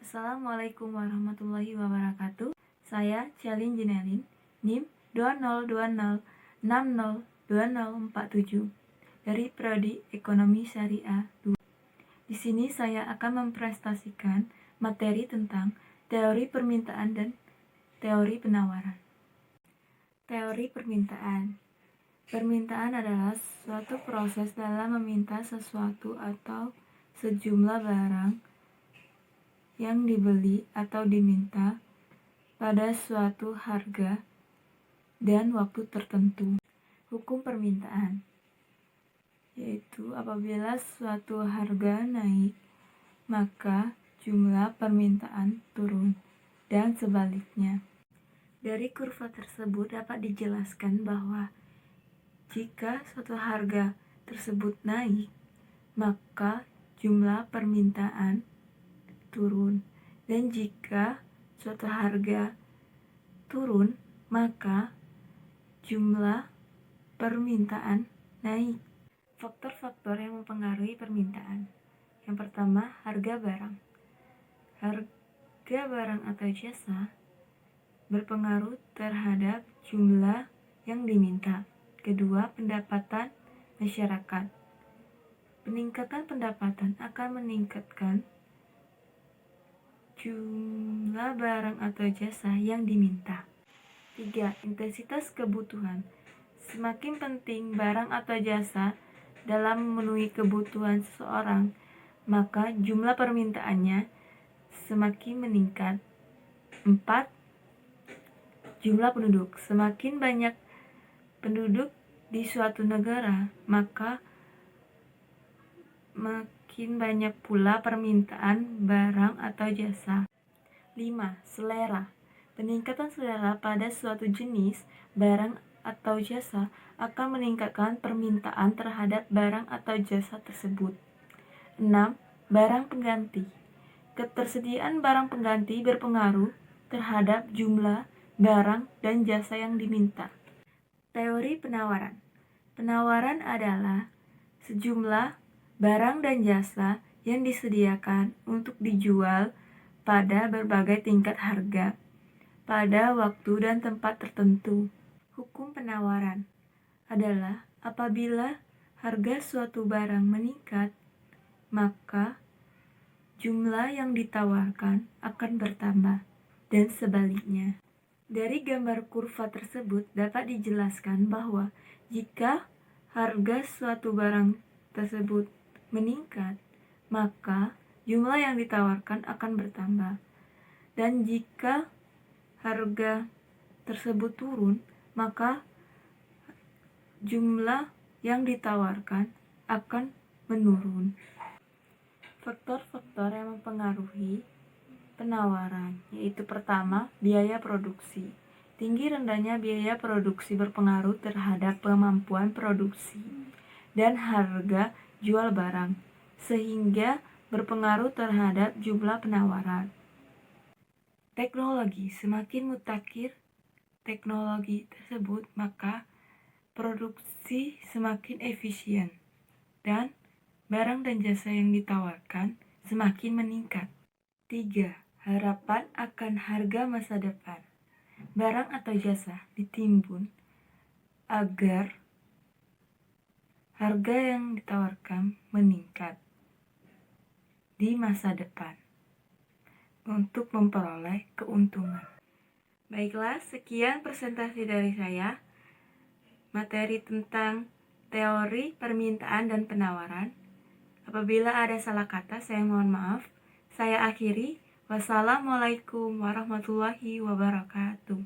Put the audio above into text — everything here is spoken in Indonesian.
Assalamualaikum warahmatullahi wabarakatuh. Saya Cialin Jinelin, NIM 2020602047 dari Prodi Ekonomi Syariah 2. Di sini saya akan mempresentasikan materi tentang teori permintaan dan teori penawaran. Teori permintaan. Permintaan adalah suatu proses dalam meminta sesuatu atau sejumlah barang yang dibeli atau diminta pada suatu harga dan waktu tertentu. Hukum permintaan, yaitu apabila suatu harga naik, maka jumlah permintaan turun, dan sebaliknya. Dari kurva tersebut dapat dijelaskan bahwa jika suatu harga tersebut naik, maka jumlah permintaan turun, dan jika suatu harga turun, maka jumlah permintaan naik. Faktor-faktor yang mempengaruhi permintaan. Yang pertama, harga barang. Harga barang atau jasa berpengaruh terhadap jumlah yang diminta. Kedua, pendapatan masyarakat. Peningkatan pendapatan akan meningkatkan jumlah barang atau jasa yang diminta. 3. Intensitas kebutuhan. Semakin penting barang atau jasa dalam memenuhi kebutuhan seseorang, maka jumlah permintaannya semakin meningkat. 4. Jumlah penduduk. Semakin banyak penduduk di suatu negara, maka makin banyak pula permintaan barang atau jasa. 5. Selera. Peningkatan selera pada suatu jenis barang atau jasa akan meningkatkan permintaan terhadap barang atau jasa tersebut. 6. Barang pengganti. Ketersediaan barang pengganti berpengaruh terhadap jumlah barang dan jasa yang diminta. Teori penawaran. Penawaran adalah sejumlah barang dan jasa yang disediakan untuk dijual pada berbagai tingkat harga, pada waktu dan tempat tertentu. Hukum penawaran adalah apabila harga suatu barang meningkat, maka jumlah yang ditawarkan akan bertambah, dan sebaliknya. Dari gambar kurva tersebut dapat dijelaskan bahwa jika harga suatu barang tersebut meningkat, maka jumlah yang ditawarkan akan bertambah. Dan jika harga tersebut turun, maka jumlah yang ditawarkan akan menurun. Faktor-faktor yang mempengaruhi penawaran, yaitu pertama, biaya produksi. Tinggi rendahnya biaya produksi berpengaruh terhadap kemampuan produksi dan harga jual barang, sehingga berpengaruh terhadap jumlah penawaran. Teknologi. Semakin mutakhir teknologi tersebut, maka produksi semakin efisien dan barang dan jasa yang ditawarkan semakin meningkat. 3. Harapan akan harga masa depan. Barang atau jasa ditimbun agar harga yang ditawarkan meningkat di masa depan untuk memperoleh keuntungan. Baiklah, sekian presentasi dari saya, materi tentang teori permintaan dan penawaran. Apabila ada salah kata, saya mohon maaf. Saya akhiri. Wassalamualaikum warahmatullahi wabarakatuh.